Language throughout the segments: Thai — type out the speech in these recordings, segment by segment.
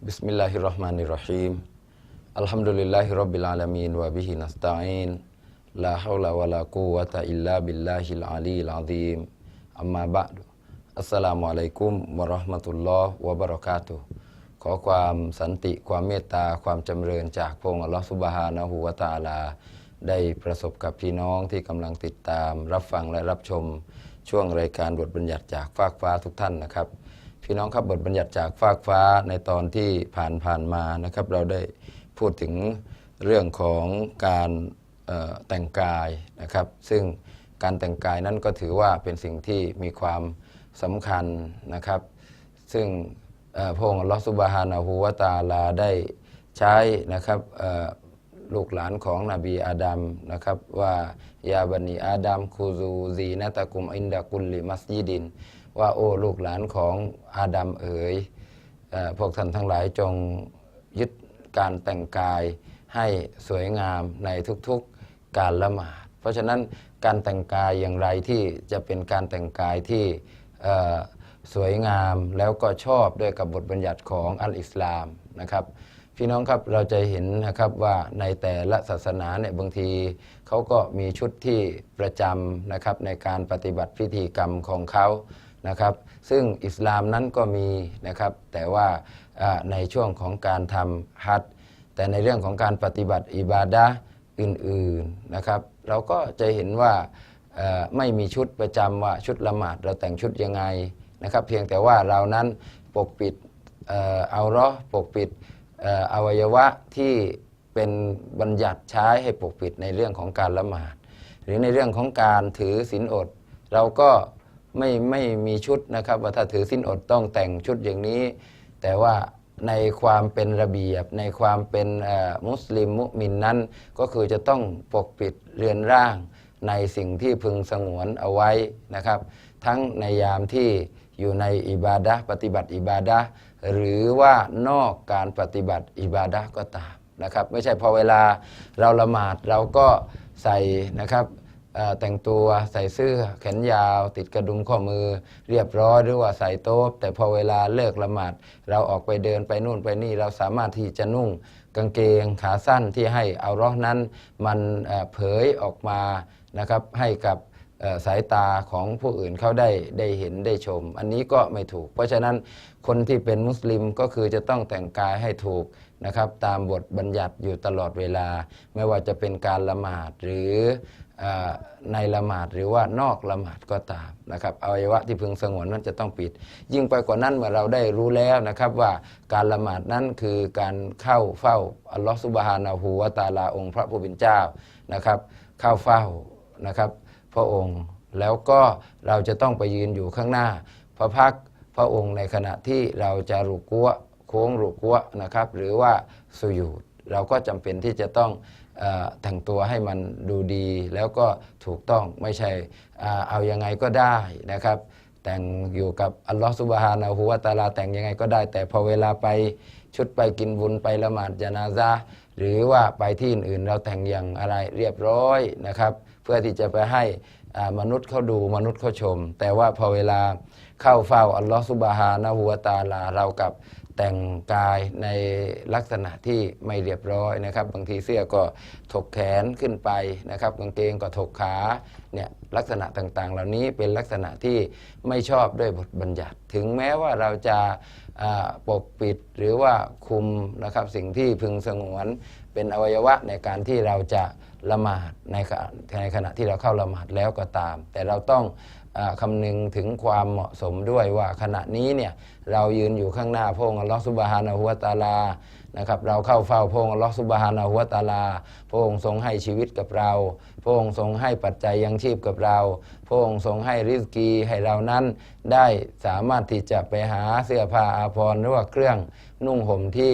Bismillahirrahmanirrahim. Alhamdulillahirabbil alamin wa bihi nasta'in. La haula wala quwwata illa billahil aliyil azim. Amma ba'du. Assalamualaikum warahmatullahi wabarakatuh.ขอความสันติความเมตตาความจำเริญจากพระองค์อัลเลาะห์ซุบฮานะฮูวะตะอาลาได้ประสบกับพี่น้องที่กำลังติดตามรับฟังและรับชมช่วงรายการบทบัญญัติจากฟากฟ้าทุกท่านนะครับพี่น้องครับบทบัญญัติจากฟากฟ้าในตอนที่ผ่านมานะครับเราได้พูดถึงเรื่องของการแต่งกายนะครับซึ่งการแต่งกายนั้นก็ถือว่าเป็นสิ่งที่มีความสำคัญนะครับซึ่งพระองค์อัลเลาะห์ซุบฮานะฮูวะตะอาลาได้ใช้นะครับลูกหลานของนบีอาดัมนะครับว่ายาบันีอาดัมคูซูซีนะตะกุมอินดะกุลลิมัสยิดินว่าโอ้ลูกหลานของอาดัมเอ๋ยพวกท่านทั้งหลายจงยึดการแต่งกายให้สวยงามในทุกๆการละหมาดเพราะฉะนั้นการแต่งกายอย่างไรที่จะเป็นการแต่งกายที่สวยงามแล้วก็ชอบด้วยกับบทบัญญัติของอัลอิสลามนะครับพี่น้องครับเราจะเห็นนะครับว่าในแต่ละศาสนาเนี่ยบางทีเขาก็มีชุดที่ประจำนะครับในการปฏิบัติพิธีกรรมของเขานะครับซึ่งอิสลามนั้นก็มีนะครับแต่ว่าในช่วงของการทำฮัจญ์แต่ในเรื่องของการปฏิบัติอิบาดะห์อื่นๆนะครับเราก็จะเห็นว่าไม่มีชุดประจำว่าชุดละหมาดเราแต่งชุดยังไงนะครับเพียงแต่ว่าเรานั้นปกปิดเอาเราะห์ปกปิดอวัยวะที่เป็นบัญญัติใช้ให้ปกปิดในเรื่องของการละหมาดหรือในเรื่องของการถือศีลอดเราก็ไม่มีชุดนะครับว่าถ้าถือศีลอดต้องแต่งชุดอย่างนี้แต่ว่าในความเป็นระเบียบในความเป็นมุสลิมมุมินนั้นก็คือจะต้องปกปิดเรือนร่างในสิ่งที่พึงสงวนเอาไว้นะครับทั้งในยามที่อยู่ในอิบาดะห์ปฏิบัติอิบาดะห์หรือว่านอกการปฏิบัติอิบาดะห์ก็ตามนะครับไม่ใช่พอเวลาเราละหมาดเราก็ใส่นะครับแต่งตัวใส่เสื้อแขนยาวติดกระดุมข้อมือเรียบร้อยหรือว่าใส่โต๊ะแต่พอเวลาเลิกละหมาดเราออกไปเดินไปนู่นไปนี่เราสามารถที่จะนุ่งกางเกงขาสั้นที่ให้เอาเราะห์นั้นมันเผยออกมานะครับให้กับสายตาของผู้อื่นเขาได้เห็นได้ชมอันนี้ก็ไม่ถูกเพราะฉะนั้นคนที่เป็นมุสลิมก็คือจะต้องแต่งกายให้ถูกนะครับตามบทบัญญัติอยู่ตลอดเวลาไม่ว่าจะเป็นการละหมาดหรือในละหมาดหรือว่านอกละหมาดก็ตามนะครับอวัยวะที่พึงสงวนนั้นจะต้องปิดยิ่งไปกว่านั้นเมื่อเราได้รู้แล้วนะครับว่าการละหมาดนั้นคือการเข้าเฝ้าอัลลอฮฺซุบฮานะฮูวะตะอาลาองค์พระผู้เป็นเจ้านะครับเข้าเฝ้านะครับพระองค์แล้วก็เราจะต้องไปยืนอยู่ข้างหน้าพระพักพระองค์ในขณะที่เราจะรุกัวโค้งรุกัวนะครับหรือว่าสุญูดเราก็จำเป็นที่จะต้องแต่งตัวให้มันดูดีแล้วก็ถูกต้องไม่ใช่เอายังไงก็ได้นะครับแต่งอยู่กับอัลลอฮฺซุบฮานะฮูวะตะอาลาแต่งยังไงก็ได้แต่พอเวลาไปชุดไปกินบุญไปละหมาดญะนาซะห์หรือว่าไปที่อื่นเราแต่งอย่างอะไรเรียบร้อยนะครับเพื่อที่จะไปให้มนุษย์เขาดูมนุษย์เขาชมแต่ว่าพอเวลาเข้าเฝ้าอัลลอฮฺซุบฮานะฮูวะตะอาลาเรากับแต่งกายในลักษณะที่ไม่เรียบร้อยนะครับบางทีเสื้อก็ถกแขนขึ้นไปนะครับกางเกงก็ถกขาเนี่ยลักษณะต่างๆเหล่านี้เป็นลักษณะที่ไม่ชอบด้วยบทบัญญัติถึงแม้ว่าเราจะปกปิดหรือว่าคุมนะครับสิ่งที่พึงสงวนเป็นอวัยวะในการที่เราจะละหมาดในขณะที่เราเข้าละหมาดแล้วก็ตามแต่เราต้องคำนึงถึงความเหมาะสมด้วยว่าขณะนี้เนี่ยเรายืนอยู่ข้างหน้าพระองค์อัลลอฮฺซุบฮานะฮูวะตะอาลานะครับเราเข้าเฝ้าพระองค์อัลลอฮฺซุบฮานะฮูวะตะอาลาพระองค์ทรงให้ชีวิตกับเราพระองค์ทรงให้ปัจจัยยังชีพกับเราพระองค์ทรงให้ริสกีให้เรานั้นได้สามารถที่จะไปหาเสื้อผ้าอาภรณ์หรือว่าเครื่องนุ่งห่มที่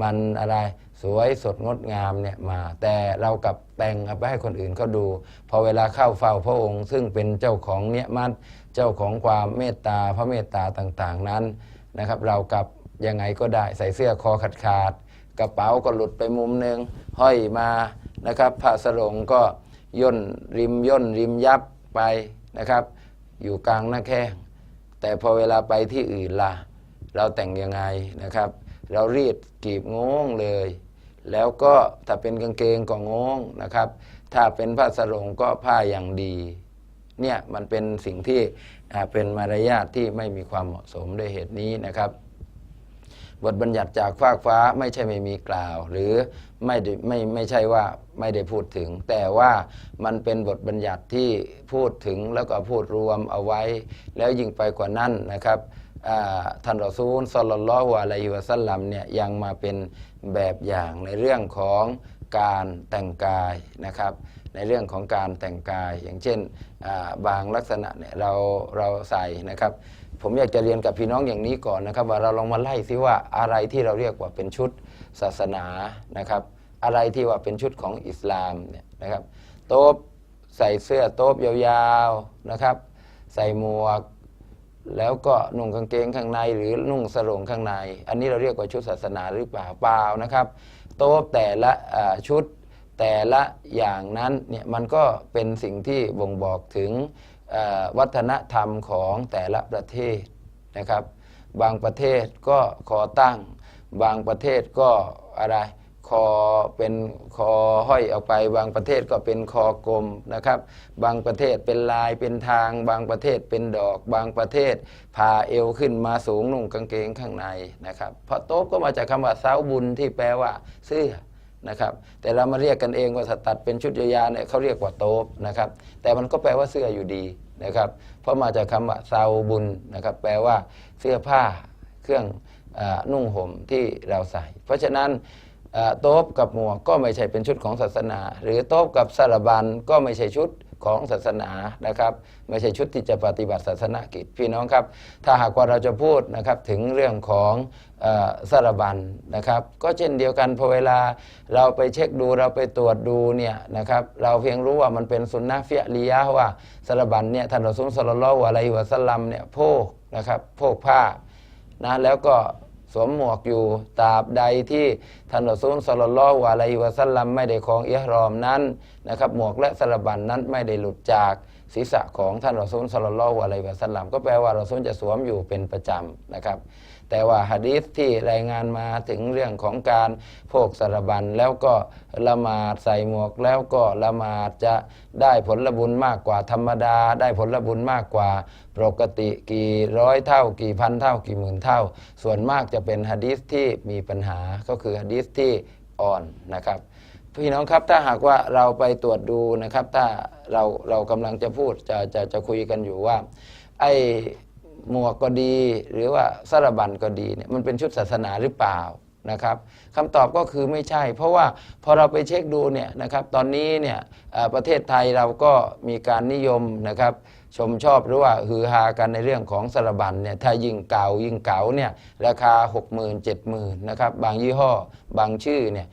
มันอะไรสวยสดงดงามเนี่ยมาแต่เรากับแต่งไปให้คนอื่นเขาดูพอเวลาเข้าเฝ้าพระองค์ซึ่งเป็นเจ้าของเนียมัตเจ้าของความเมตตาพระเมตตาต่างๆนั้นนะครับเรากับยังไงก็ได้ใส่เสื้อคอขาดกระเป๋าก็หลุดไปมุมหนึ่งห้อยมานะครับผ้าสรงก็ย่นริมยับไปนะครับอยู่กลางหน้าแข้งแต่พอเวลาไปที่อื่นล่ะเราแต่งยังไงนะครับ เรารีดกีบงงเลยแล้วก็ถ้าเป็นกางเกงก็งงนะครับถ้าเป็นผ้าสรงก็ผ้าอย่างดีเนี่ยมันเป็นสิ่งที่เป็นมารยาทที่ไม่มีความเหมาะสมด้วยเหตุนี้นะครับบทบัญญัติจากฟากฟ้าไม่ใช่ไม่มีกล่าวหรือไม่ใช่ว่าไม่ได้พูดถึงแต่ว่ามันเป็นบทบัญญัติที่พูดถึงแล้วก็พูดรวมเอาไว้แล้วยิ่งไปกว่านั้นนะครับท่านรอซูลศ็อลลัลลอฮุอะลัยฮิวะซัลลัมเนี่ยยังมาเป็นแบบอย่างในเรื่องของการแต่งกายนะครับในเรื่องของการแต่งกายอย่างเช่นบางลักษณะเนี่ยเราใส่นะครับผมอยากจะเรียนกับพี่น้องอย่างนี้ก่อนนะครับว่าเราลองมาไล่ซิว่าอะไรที่เราเรียกว่าเป็นชุดศาสนานะครับอะไรที่ว่าเป็นชุดของอิสลามเนี่ยนะครับโต๊ะใส่เสื้อโต๊ะยาวๆนะครับใส่หมวกแล้วก็นุ่งกางเกงข้างในหรือนุ่งสรงข้างในอันนี้เราเรียกว่าชุดศาสนาหรือเปล่าเปล่านะครับโต๊ะแต่ละชุดแต่ละอย่างนั้นเนี่ยมันก็เป็นสิ่งที่บ่งบอกถึงวัฒนธรรมของแต่ละประเทศนะครับบางประเทศก็คอตั้งบางประเทศก็อะไรคอเป็นคอห้อยออกไปบางประเทศก็เป็นคอกลมนะครับบางประเทศเป็นลายเป็นทางบางประเทศเป็นดอกบางประเทศพาเอวขึ้นมาสูงนุ่งกางเกงข้างในนะครับเพราะโต๊ะก็มาจากคำว่าเซ้าบุญที่แปลว่าเสื้อนะครับแต่เรามาเรียกกันเองว่าตัดเป็นชุดยาวๆเนี่ยเขาเรียกว่าโต๊ะนะครับแต่มันก็แปลว่าเสื้ออยู่ดีนะครับเพราะมาจากคำว่าเซ้าบุญนะครับแปลว่าเสื้อผ้าเครื่องนุ่งห่มที่เราใส่เพราะฉะนั้นโต๊ะกับหมวกก็ไม่ใช่เป็นชุดของศาสนาหรือโต๊ะกับสารบัญก็ไม่ใช่ชุดของศาสนานะครับไม่ใช่ชุดที่จะปฏิบัติศาสนกิจพี่น้องครับถ้าหากว่าเราจะพูดนะครับถึงเรื่องของสารบัญนะครับก็เช่นเดียวกันพอเวลาเราไปเช็คดูเราไปตรวจดูเนี่ยนะครับเราเพียงรู้ว่ามันเป็นสุนนะฟิอลียะห์ว่าสารบัญเนี่ยท่านรอซูลศ็อลลัลลอฮุอะลัยฮิวะซัลลัมเนี่ยโพกนะครับโพกผ้านะแล้วก็สวมหมวกอยู่ตราบใดที่ท่านรอซูลศ็อลลัลลอฮุอะลัยฮิวะซัลลัมไม่ได้ครองอิหรอมนั้นนะครับหมวกและสารบัญนั้นไม่ได้หลุดจากศีรษะของท่านรอซูลศ็อลลัลลอฮุอะลัยฮิวะซัลลัมก็แปลว่ารอซูลจะสวมอยู่เป็นประจำนะครับแต่ว่าหะดีษที่รายงานมาถึงเรื่องของการโพกสารบัญแล้วก็ละหมาดใส่หมวกแล้วก็ละหมาดจะได้ผลบุญมากกว่าธรรมดาได้ผลบุญมากกว่าปกติกี่ร้อยเท่ากี่พันเท่ากี่หมื่นเท่าส่วนมากจะเป็นหะดีษที่มีปัญหาก็คือหะดีษที่อ่อนนะครับพี่น้องครับถ้าหากว่าเราไปตรวจดูนะครับถ้าเรากำลังจะพูดจะคุยกันอยู่ว่าไอ้หมวกก็ดีหรือว่าสารบัญก็ดีเนี่ยมันเป็นชุดศาสนาหรือเปล่านะครับคำตอบก็คือไม่ใช่เพราะว่าพอเราไปเช็คดูเนี่ยนะครับตอนนี้เนี่ยประเทศไทยเราก็มีการนิยมนะครับชมชอบหรือว่าฮือฮากันในเรื่องของสารบัญเนี่ยถ้ายิ่งเก่าเนี่ยราคา 60,000 70,000นะครับบางยี่ห้อบางชื่อเนี่ย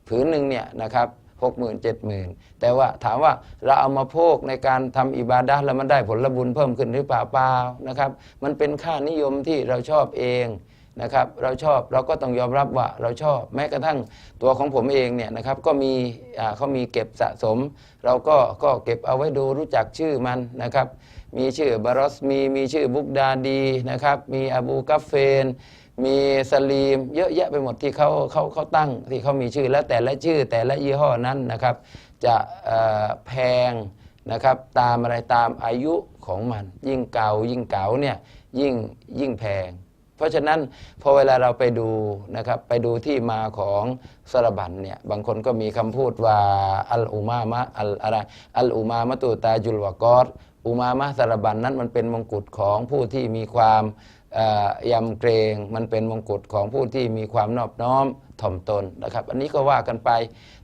ผืนหนึ่งเนี่ยนะครับ60,000 70,000แต่ว่าถามว่าเราเอามาโพกในการทำอิบาดะห์แล้วมันได้ผลบุญเพิ่มขึ้นหรือเปล่านะครับมันเป็นค่านิยมที่เราชอบเองนะครับเราชอบเราก็ต้องยอมรับว่าเราชอบแม้กระทั่งตัวของผมเองเนี่ยนะครับก็มีเขามีเก็บสะสมเราก็เก็บเอาไว้ดูรู้จักชื่อมันนะครับมีชื่อบารอสมีชื่อบุกดาดีนะครับมีอบูกัฟเฟนมีสลีมเยอะแยะไปหมดที่เขาตั้งที่เขามีชื่อและแต่ละชื่อแต่ละยี่ห้อนั้นนะครับจะแพงนะครับตามอะไรตามอายุของมันยิ่งเก่าเนี่ยยิ่งแพงเพราะฉะนั้นพอเวลาเราไปดูนะครับไปดูที่มาของสารบัญเนี่ยบางคนก็มีคำพูดว่าอัลอุมามะอัลอุมามะตุตาจุลวะกอรอุมามะสารบัญนั้นมันเป็นมงกุฎของผู้ที่มีความยำเกรงมันเป็นมงกุฎของผู้ที่มีความนอบน้อมถ่อมตนนะครับอันนี้ก็ว่ากันไป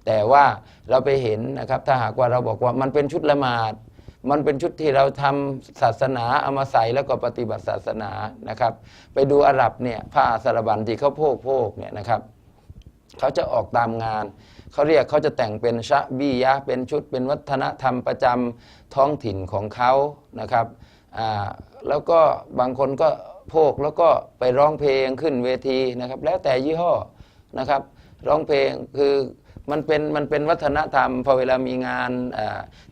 แต่ว่าเราไปเห็นนะครับถ้าหากว่าเราบอกว่ามันเป็นชุดละหมาดมันเป็นชุดที่เราทำศาสนาเอามาใส่แล้วก็ปฏิบัติศาสนานะครับไปดูอาหรับเนี่ยผ้าสารบัญที่เขาโพกเนี่ยนะครับเขาจะออกตามงานเขาจะแต่งเป็นชะบียะเป็นชุดเป็นวัฒนธรรมประจำท้องถิ่นของเขานะครับแล้วก็บางคนก็โพกแล้วก็ไปร้องเพลงขึ้นเวทีนะครับแล้วแต่ยี่ห้อนะครับร้องเพลงคือ มันเป็นวัฒนธรรมพอเวลามีงาน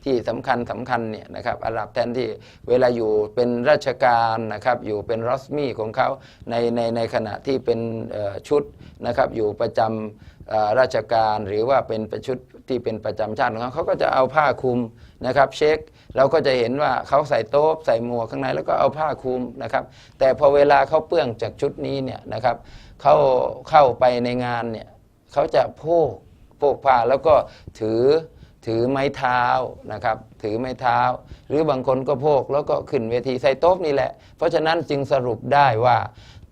ที่สำคัญเนี่ยนะครับอาหรับแทนที่เวลาอยู่เป็นราชการนะครับอยู่เป็นรอสมีของเขาในขณะที่เป็นชุดนะครับอยู่ประจำราชการหรือว่าเป็นชุดที่เป็นประจำชาติของเขาก็จะเอาผ้าคลุมนะครับเช็คเราก็จะเห็นว่าเขาใส่โต๊ะใส่หมวกข้างในแล้วก็เอาผ้าคลุมนะครับแต่พอเวลาเขาเปื้องจากชุดนี้เนี่ยนะครับเขาเข้าไปในงานเนี่ยเขาจะโพกผ้าแล้วก็ถือไม้เท้านะครับถือไม้เท้าหรือบางคนก็โพกแล้วก็ขึ้นเวทีใส่โต๊ะนี่แหละเพราะฉะนั้นจึงสรุปได้ว่า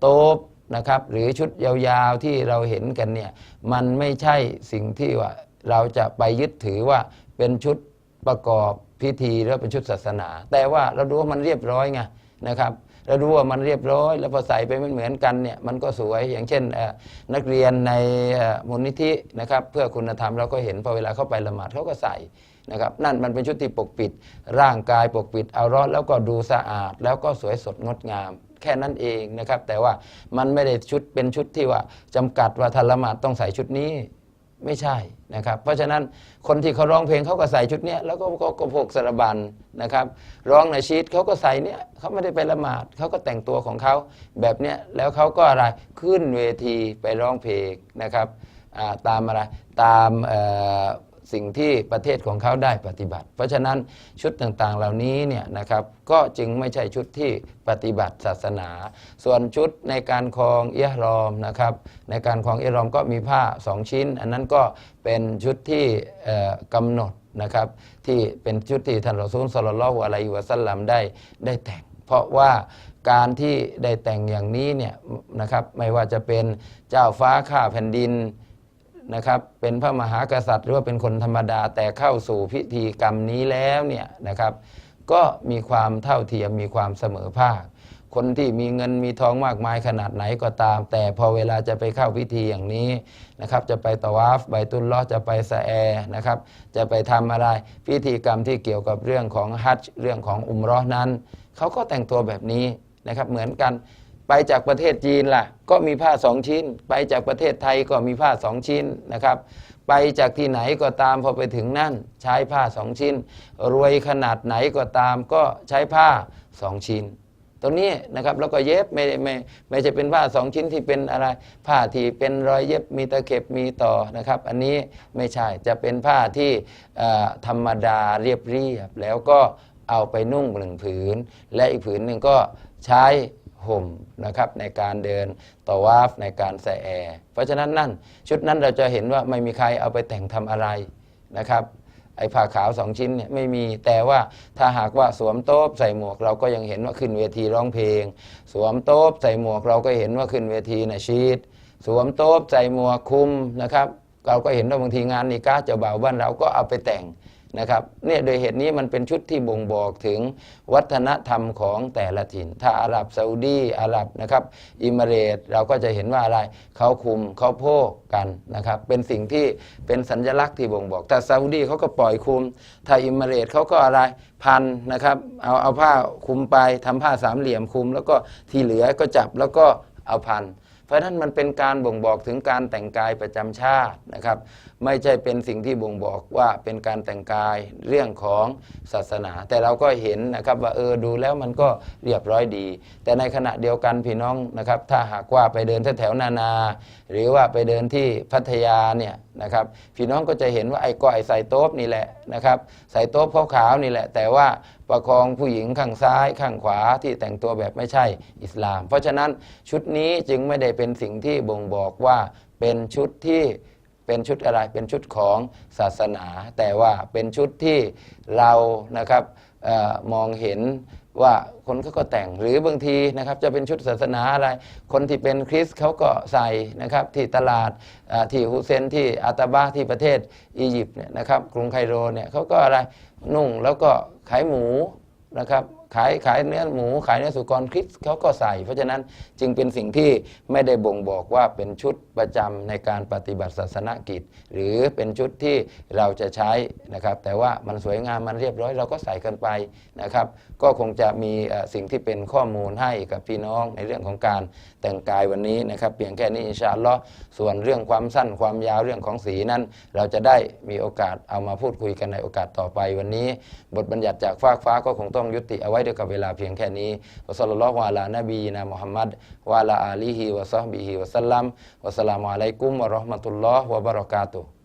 โต๊ะนะครับหรือชุดยาวๆที่เราเห็นกันเนี่ยมันไม่ใช่สิ่งที่ว่าเราจะไปยึดถือว่าเป็นชุดประกอบพิธีแล้วเป็นชุดศาสนาแต่ว่าเราดูว่ามันเรียบร้อยไงนะครับเราดูว่ามันเรียบร้อยแล้วพอใส่ไปไม่เหมือนกันเนี่ยมันก็สวยอย่างเช่นนักเรียนในมูลนิธินะครับเพื่อคุณธรรมเราก็เห็นพอเวลาเข้าไปละหมาดเขาก็ใส่นะครับนั่นมันเป็นชุดที่ปกปิดร่างกายปกปิดเอาร้อนแล้วก็ดูสะอาดแล้วก็สวยสดงดงามแค่นั้นเองนะครับแต่ว่ามันไม่ได้เป็นชุดที่ว่าจำกัดว่าถ้าละหมาดต้องใส่ชุดนี้ไม่ใช่นะครับเพราะฉะนั้นคนที่เขาร้องเพลงเขาก็ใส่ชุดนี้แล้วก็พกสารบัญนะครับร้องในชีตเขาก็ใส่เนี่ยเขาไม่ได้ไปละหมาดเขาก็แต่งตัวของเขาแบบเนี้ยแล้วเขาก็อะไรขึ้นเวทีไปร้องเพลงนะครับตามอะไรตามสิ่งที่ประเทศของเขาได้ปฏิบัติเพราะฉะนั้นชุดต่างๆเหล่านี้เนี่ยนะครับก็จึงไม่ใช่ชุดที่ปฏิบัติศาสนาส่วนชุดในการครองอิหรอมนะครับในการครองอิหรอมก็มีผ้า2ชิ้นอันนั้นก็เป็นชุดที่กำหนดนะครับที่เป็นชุดที่ท่านรอซูล ศ็อลลัลลอฮุอะลัยฮิวะซัลลัมได้แต่งเพราะว่าการที่ได้แต่งอย่างนี้เนี่ยนะครับไม่ว่าจะเป็นเจ้าฟ้าข้าแผ่นดินนะครับเป็นพระมหากษัตริย์หรือว่าเป็นคนธรรมดาแต่เข้าสู่พิธีกรรมนี้แล้วเนี่ยนะครับก็มีความเท่าเทียมมีความเสมอภาคคนที่มีเงินมีทองมากมายขนาดไหนก็ตามแต่พอเวลาจะไปเข้าพิธีอย่างนี้นะครับจะไปตะวาฟไบตุลลอฮ์จะไปซะแอนะครับจะไปทำอะไรพิธีกรรมที่เกี่ยวกับเรื่องของฮัจญ์เรื่องของอุมเราะห์นั้นเขาก็แต่งตัวแบบนี้นะครับเหมือนกันไปจากประเทศจีนล่ะก็มีผ้า2ชิ้นไปจากประเทศไทยก็มีผ้า2ชิ้นนะครับไปจากที่ไหนก็ตามพอไปถึงนั่นใช้ผ้า2ชิ้นรวยขนาดไหนก็ตามก็ใช้ผ้า2ชิ้นตรงนี้นะครับแล้วก็เย็บไม่ใช่เป็นผ้า2ชิ้นที่เป็นอะไรผ้าที่เป็นรอยเย็บมีตะเข็บมีต่อนะครับอันนี้ไม่ใช่จะเป็นผ้าที่ธรรมดาเรียบแล้วก็เอาไปนุ่ง1ผืนและอีกผืนหนึ่งก็ใช้ห่มนะครับในการเดินตะวาฟในการซะแอเพราะฉะนั้นนั่นชุดนั้นเราจะเห็นว่าไม่มีใครเอาไปแต่งทำอะไรนะครับไอ้ผ้าขาว2ชิ้นเนี่ยไม่มีแต่ว่าถ้าหากว่าสวมโต๊ะใส่หมวกเราก็ยังเห็นว่าขึ้นเวทีร้องเพลงสวมโต๊ะใส่หมวกเราก็เห็นว่าขึ้นเวทีนะชีดสวมโต๊ะใส่หมวกคลุมนะครับเราก็เห็นว่าบางทีงานนิกาห์เจ้าบ่าวบ้านเราก็เอาไปแต่งนะครับเนี่ยโดยเหตุนี้มันเป็นชุดที่บ่งบอกถึงวัฒนธรรมของแต่ละถิ่นถ้าอาหรับซาอุดีอาหรับนะครับอิมิเรตเราก็จะเห็นว่าอะไรเขาคุมเขาโพกกันนะครับเป็นสิ่งที่เป็นสัญลักษณ์ที่บ่งบอกแต่ซาอุดีเขาก็ปล่อยคุมถ้าอิมิเรตเขาก็อะไรพันนะครับเอาผ้าคุมไปทำผ้าสามเหลี่ยมคุมแล้วก็ที่เหลือก็จับแล้วก็เอาพันเพราะฉะนั้นมันเป็นการบ่งบอกถึงการแต่งกายประจำชาตินะครับไม่ใช่เป็นสิ่งที่บ่งบอกว่าเป็นการแต่งกายเรื่องของศาสนาแต่เราก็เห็นนะครับว่าดูแล้วมันก็เรียบร้อยดีแต่ในขณะเดียวกันพี่น้องนะครับถ้าหากว่าไปเดินแถวนานาหรือว่าไปเดินที่พัทยาเนี่ยนะครับพี่น้องก็จะเห็นว่าไอ้ใส่โต๊ะนี่แหละนะครับใส่โต๊ะขาวๆนี่แหละแต่ว่าประคองผู้หญิงข้างซ้ายข้างขวาที่แต่งตัวแบบไม่ใช่อิสลามเพราะฉะนั้นชุดนี้จึงไม่ได้เป็นสิ่งที่บ่งบอกว่าเป็นชุดที่เป็นชุดอะไรเป็นชุดของศาสนาแต่ว่าเป็นชุดที่เรานะครับมองเห็นว่าคนเขาก็แต่งหรือบางทีนะครับจะเป็นชุดศาสนาอะไรคนที่เป็นคริสต์เขาก็ใส่นะครับที่ตลาดที่ฮุเซนที่อาตาบะที่ประเทศอียิปต์เนี่ยนะครับกรุงไคโรเนี่ยเขาก็อะไรนุ่งแล้วก็ขายหมูนะครับ ขายเนื้อหมูขายเนื้อสุกรคริสต์เขาก็ใส่เพราะฉะนั้นจึงเป็นสิ่งที่ไม่ได้บ่งบอกว่าเป็นชุดประจำในการปฏิบัติศาสนกิจหรือเป็นชุดที่เราจะใช้นะครับแต่ว่ามันสวยงามมันเรียบร้อยเราก็ใส่กันไปนะครับก็คงจะมีสิ่งที่เป็นข้อมูลให้กับพี่น้องในเรื่องของการแต่งกายวันนี้นะครับเพียงแค่นี้อินชาอัลลอฮ์ส่วนเรื่องความสั้นความยาวเรื่องของสีนั้นเราจะได้มีโอกาสเอามาพูดคุยกันในโอกาสต่อไปวันนี้บทบัญญัติจากฟากฟ้าก็คงต้องยุติเอาไว้ด้วยกับเวลาเพียงแค่นี้วะศ็อลลัลลอฮุอะลานบีนะมุฮัมมัดวะอะลาอาลีฮิวะซอฮบิฮิวะซัลลัมวะสลามุอะลัยกุมวะเราะห์มะตุลลอฮ์วะบะเราะกาตุฮ์